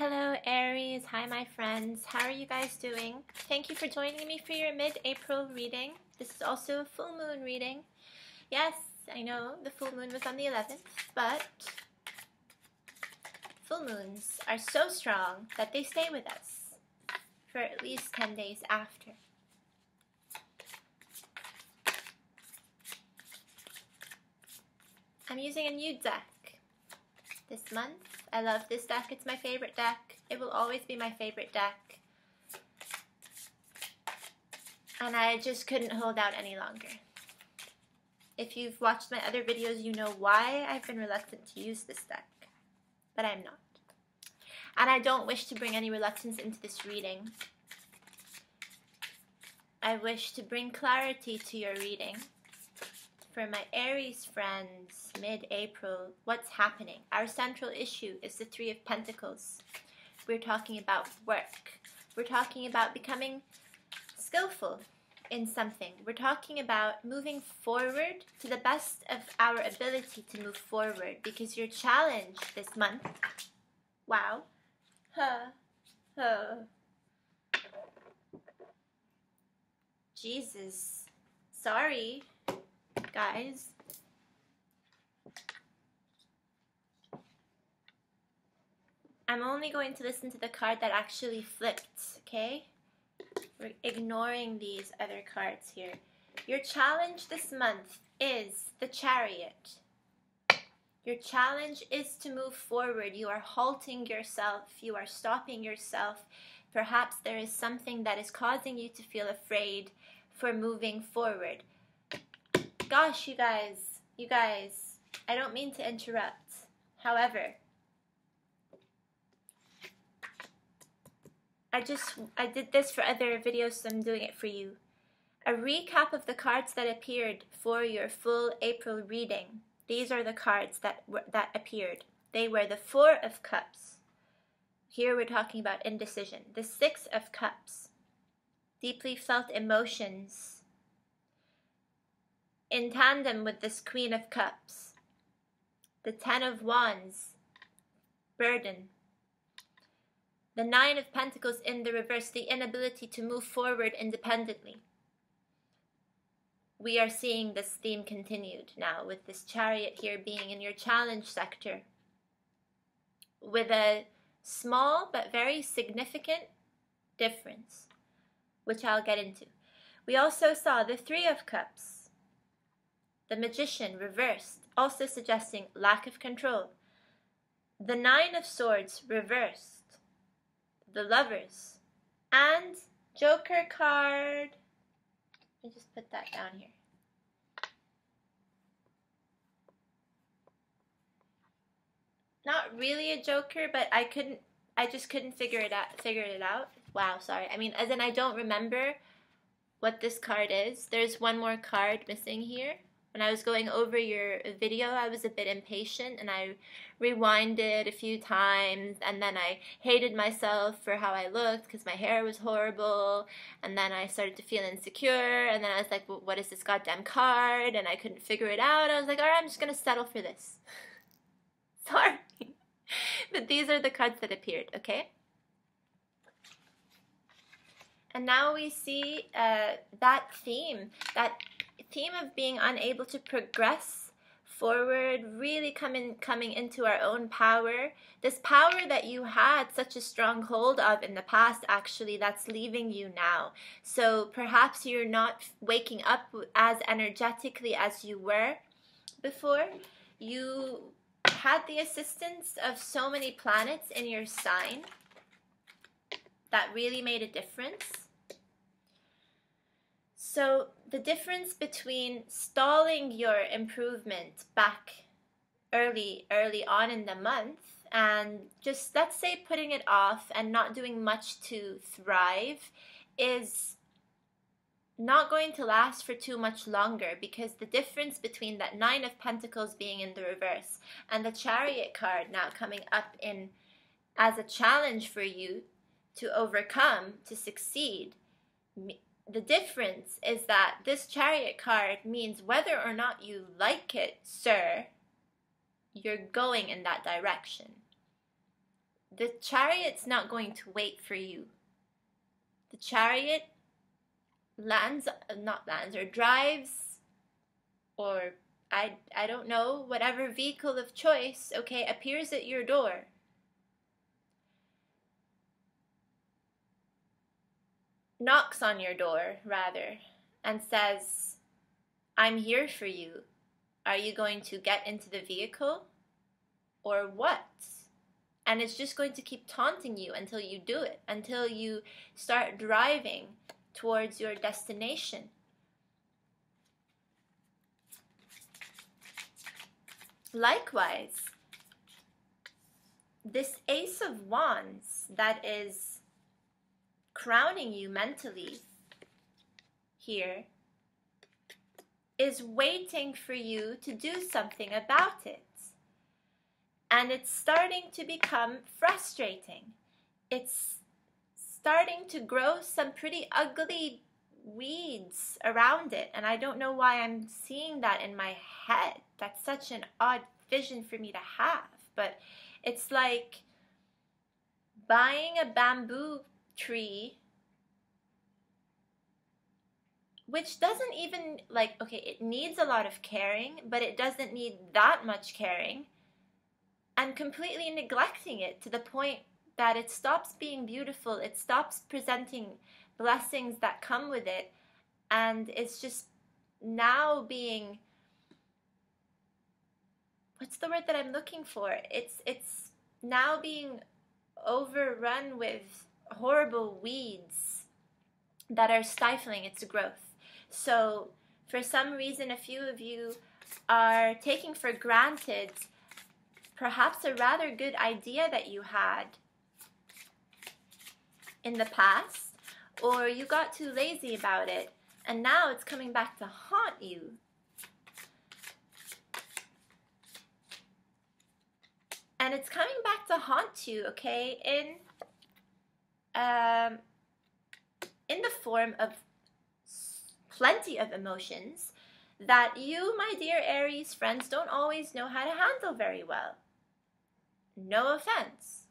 Hello Aries, hi my friends, how are you guys doing? Thank you for joining me for your mid-April reading. This is also a full moon reading. Yes, I know the full moon was on the 11th, but full moons are so strong that they stay with us for at least 10 days after. I'm using a new deck this month. I love this deck. It's my favorite deck. It will always be my favorite deck. And I just couldn't hold out any longer. If you've watched my other videos, you know why I've been reluctant to use this deck. But I'm not. And I don't wish to bring any reluctance into this reading. I wish to bring clarity to your reading. For my Aries friends, mid-April, what's happening? Our central issue is the Three of Pentacles. We're talking about work. We're talking about becoming skillful in something. We're talking about moving forward to the best of our ability to move forward, because your challenge this month, wow, Jesus, sorry. Guys, I'm only going to listen to the card that actually flipped, okay? We're ignoring these other cards here. Your challenge this month is the Chariot. Your challenge is to move forward. You are halting yourself. You are stopping yourself. Perhaps there is something that is causing you to feel afraid for moving forward. Gosh, you guys, I don't mean to interrupt. However, I did this for other videos, so I'm doing it for you. A recap of the cards that appeared for your full April reading. These are the cards that appeared. They were the Four of Cups. Here we're talking about indecision. The Six of Cups. Deeply felt emotions. In tandem with this Queen of Cups, the Ten of Wands, burden, the Nine of Pentacles in the reverse, the inability to move forward independently. We are seeing this theme continued now with this Chariot here being in your challenge sector, with a small but very significant difference, which I'll get into. We also saw the Three of Cups. The Magician reversed, also suggesting lack of control. The Nine of Swords reversed. The Lovers. And Joker card. Let me just put that down here. Not really a Joker, but I just couldn't figure it out. Wow, sorry. I mean, as in I don't remember what this card is. There's one more card missing here. When I was going over your video, I was a bit impatient and I rewinded a few times, and then I hated myself for how I looked because my hair was horrible, and then I started to feel insecure, and then I was like, well, what is this goddamn card? And I couldn't figure it out. I was like, all right, I'm just going to settle for this. Sorry. But these are the cards that appeared, okay? And now we see that theme of being unable to progress forward, really coming into our own power. This power that you had such a strong hold of in the past, actually, that's leaving you now. So perhaps you're not waking up as energetically as you were before. You had the assistance of so many planets in your sign that really made a difference. So the difference between stalling your improvement back early on in the month and just, let's say, putting it off and not doing much to thrive is not going to last for too much longer, because the difference between that Nine of Pentacles being in the reverse and the Chariot card now coming up in as a challenge for you to overcome, to succeed. The difference is that this Chariot card means whether or not you like it, sir, you're going in that direction. the Chariot's not going to wait for you. The Chariot drives, or I don't know, whatever vehicle of choice, okay, appears at your door. Knocks on your door, rather, and says, I'm here for you. Are you going to get into the vehicle? Or what? And it's just going to keep taunting you until you do it, until you start driving towards your destination. Likewise, this Ace of Wands that is crowning you mentally here is waiting for you to do something about it. And it's starting to become frustrating. It's starting to grow some pretty ugly weeds around it. And I don't know why I'm seeing that in my head. That's such an odd vision for me to have. But it's like buying a bamboo tree, which doesn't even, like, okay, it needs a lot of caring, but it doesn't need that much caring, and completely neglecting it to the point that it stops being beautiful, it stops presenting blessings that come with it, and it's just now being, what's the word that I'm looking for? It's now being overrun with horrible weeds that are stifling its growth. So for some reason, a few of you are taking for granted perhaps a rather good idea that you had in the past, or you got too lazy about it, and now it's coming back to haunt you. And it's coming back to haunt you, okay, in the form of plenty of emotions that you, my dear Aries friends, don't always know how to handle very well. No offense.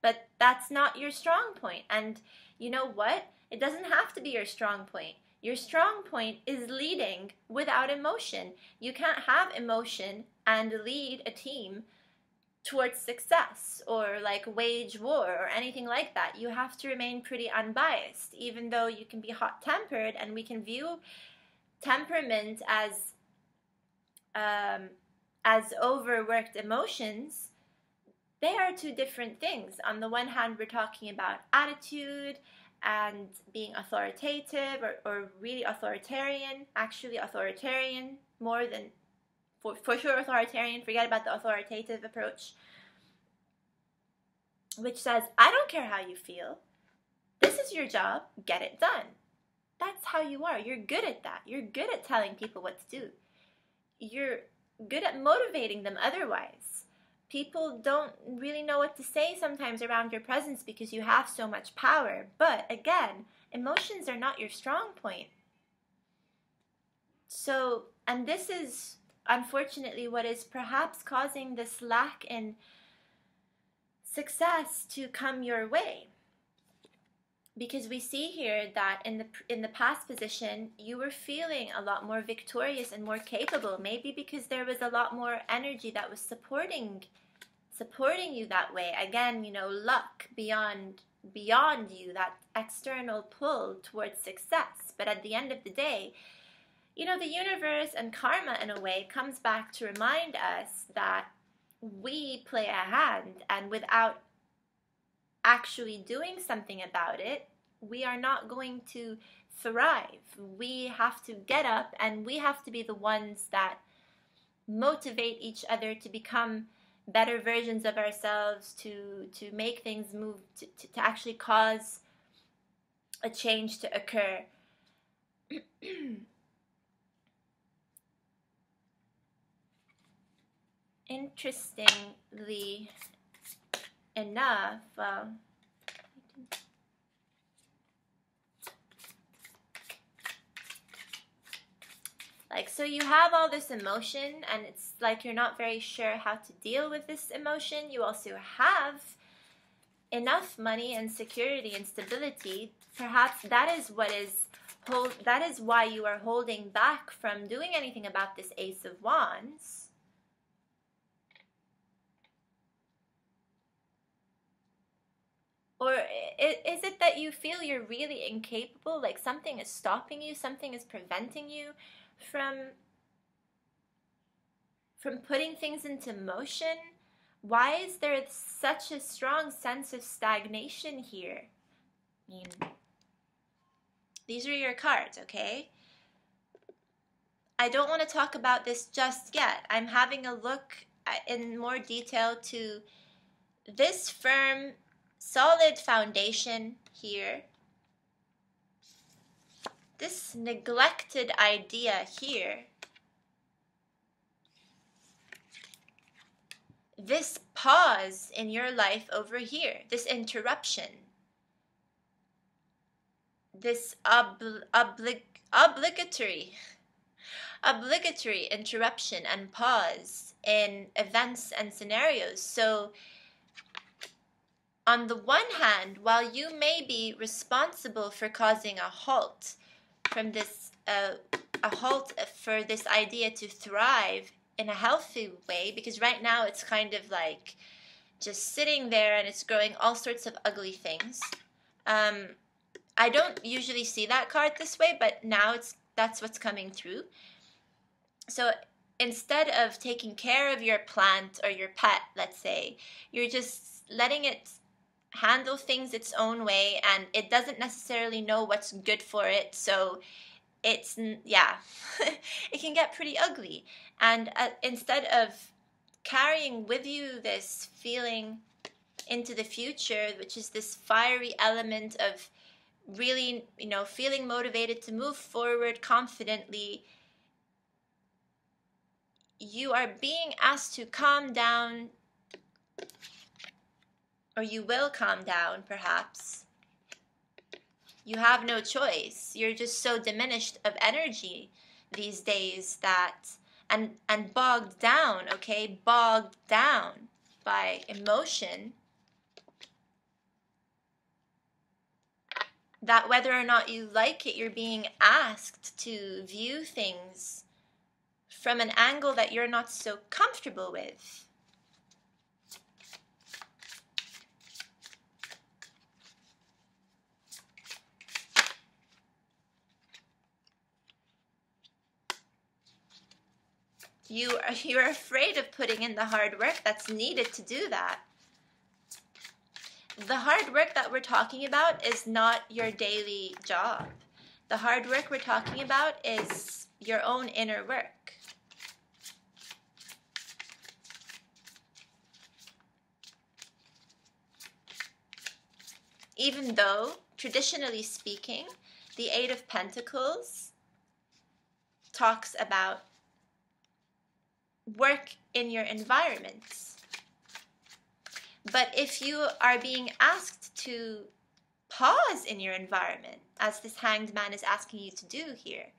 But that's not your strong point. And you know what? It doesn't have to be your strong point. Your strong point is leading without emotion. You can't have emotion and lead a team towards success or like wage war or anything like that. You have to remain pretty unbiased, even though you can be hot-tempered, and we can view temperament as overworked emotions. They are two different things. On the one hand, we're talking about attitude and being authoritative or really authoritarian, actually authoritarian more than, for sure authoritarian, forget about the authoritative approach, which says, I don't care how you feel. This is your job, get it done. That's how you are. You're good at that. You're good at telling people what to do. You're good at motivating them otherwise. People don't really know what to say sometimes around your presence because you have so much power. But again, emotions are not your strong point. So, and this is unfortunately what is perhaps causing this lack in success to come your way. Because we see here that in the past position, you were feeling a lot more victorious and more capable. Maybe because there was a lot more energy that was supporting you that way. Again, you know, luck beyond you, that external pull towards success. But at the end of the day, you know, the universe and karma, in a way, comes back to remind us that we play a hand, and without actually doing something about it, we are not going to thrive. We have to get up, and we have to be the ones that motivate each other to become better versions of ourselves, to make things move, to actually cause a change to occur. Interestingly enough, Like, so you have all this emotion, and it's like you're not very sure how to deal with this emotion. You also have enough money and security and stability. Perhaps that is why you are holding back from doing anything about this Ace of Wands. Or is it that you feel you're really incapable, like something is stopping you, something is preventing you from putting things into motion? Why is there such a strong sense of stagnation here? I mean, these are your cards, okay? I don't want to talk about this just yet. I'm having a look in more detail to this firm, solid foundation here. This neglected idea here. This pause in your life over here. This interruption. This obligatory interruption and pause in events and scenarios. So on the one hand, while you may be responsible for causing a halt from this a halt for this idea to thrive in a healthy way, because right now it's kind of like just sitting there and it's growing all sorts of ugly things. I don't usually see that card this way, but now that's what's coming through. So instead of taking care of your plant or your pet, let's say, you're just letting it handle things its own way, and it doesn't necessarily know what's good for it. So it's, yeah, it can get pretty ugly. And instead of carrying with you this feeling into the future, which is this fiery element of really, feeling motivated to move forward confidently, you are being asked to calm down, or you will calm down, perhaps. You have no choice. You're just so diminished of energy these days that, and bogged down, okay? Bogged down by emotion, that whether or not you like it, you're being asked to view things from an angle that you're not so comfortable with. You're afraid of putting in the hard work that's needed to do that. The hard work that we're talking about is not your daily job. The hard work we're talking about is your own inner work. Even though, traditionally speaking, the Eight of Pentacles talks about work in your environments. But if you are being asked to pause in your environment, as this Hanged Man is asking you to do here,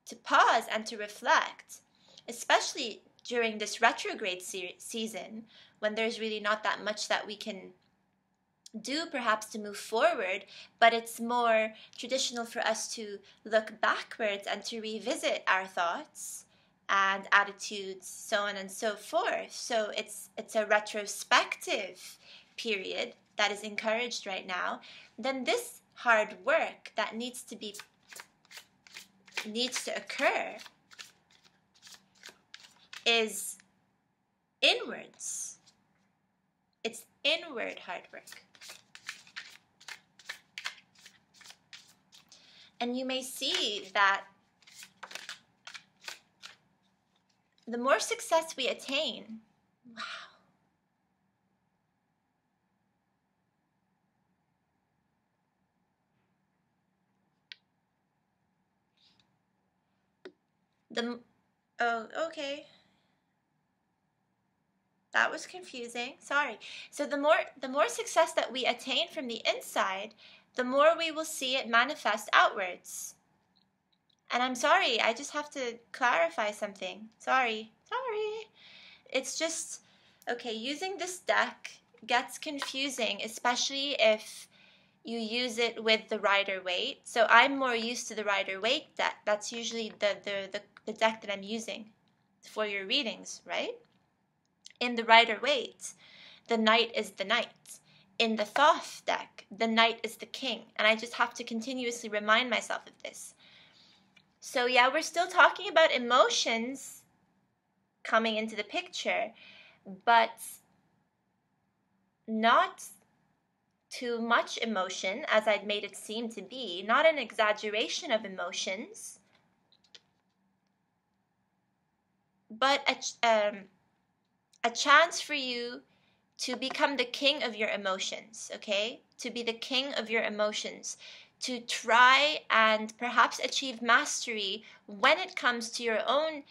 to pause and to reflect, especially during this retrograde season, when there's really not that much that we can do perhaps to move forward, but it's more traditional for us to look backwards and to revisit our thoughts and attitudes, so on and so forth. So it's a retrospective period that is encouraged right now. Then this hard work that needs to occur is inwards. It's inward hard work. And you may see that the more success we attain, wow, okay. That was confusing. Sorry. So the more success that we attain from the inside, the more we will see it manifest outwards. And I'm sorry, I just have to clarify something. Sorry. It's just, okay, using this deck gets confusing, especially if you use it with the Rider-Waite. So I'm more used to the Rider-Waite deck. That's usually the deck that I'm using for your readings, right? In the Rider-Waite, the Knight is the Knight. In the Thoth deck, the Knight is the King. And I just have to continuously remind myself of this. So yeah, we're still talking about emotions coming into the picture, but not too much emotion, as I'd made it seem to be, not an exaggeration of emotions, but a chance for you to become the king of your emotions, okay? To be the king of your emotions, to try and perhaps achieve mastery when it comes to your own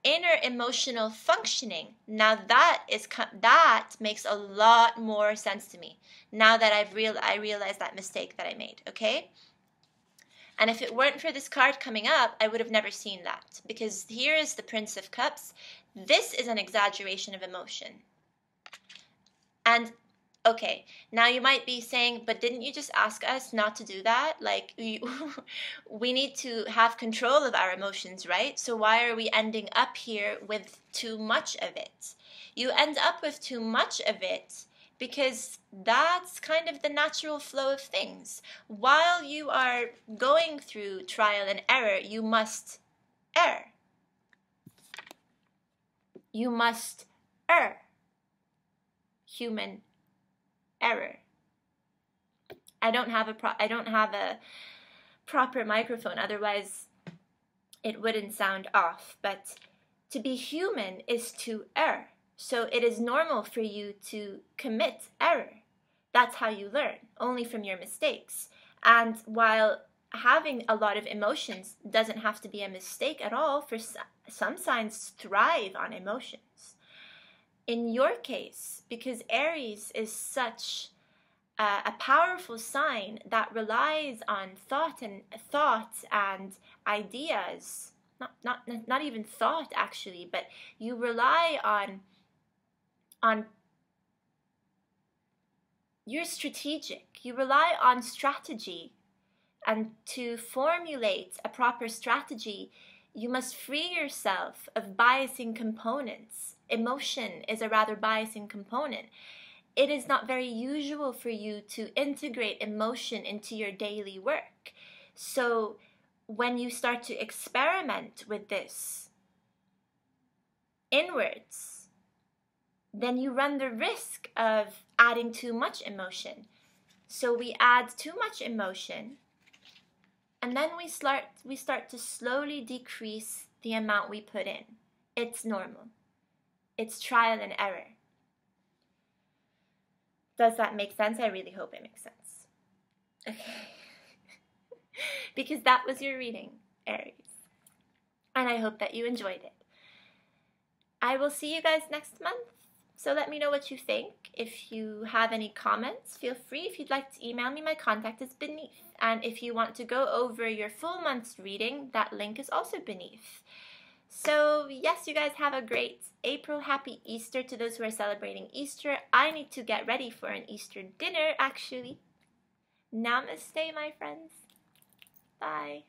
inner emotional functioning. Now that makes a lot more sense to me now that I realized that mistake that I made, okay? And if it weren't for this card coming up, I would have never seen that, because here is the Prince of Cups. This is an exaggeration of emotion. And okay, now you might be saying, but didn't you just ask us not to do that? Like, we need to have control of our emotions, right? So why are we ending up here with too much of it? You end up with too much of it because that's kind of the natural flow of things. While you are going through trial and error, you must err. You must err. Human error. I don't have a proper microphone, otherwise it wouldn't sound off. But to be human is to err. So it is normal for you to commit error. That's how you learn, only from your mistakes. And while having a lot of emotions doesn't have to be a mistake at all, for some signs thrive on emotions. In your case, because Aries is such a powerful sign that relies on thought and ideas, not even thought actually, but you rely on you're strategic. You rely on strategy, and to formulate a proper strategy, you must free yourself of biasing components. Emotion is a rather biasing component. It is not very usual for you to integrate emotion into your daily work. So when you start to experiment with this inwards, then you run the risk of adding too much emotion. So we add too much emotion, and then we start to slowly decrease the amount we put in. It's normal. It's trial and error. Does that make sense? I really hope it makes sense. Okay. Because that was your reading, Aries. And I hope that you enjoyed it. I will see you guys next month. So let me know what you think. If you have any comments, feel free. If you'd like to email me, my contact is beneath. And if you want to go over your full month's reading, that link is also beneath. So yes, you guys have a great April. Happy Easter to those who are celebrating Easter. I need to get ready for an Easter dinner, actually. Namaste, my friends. Bye.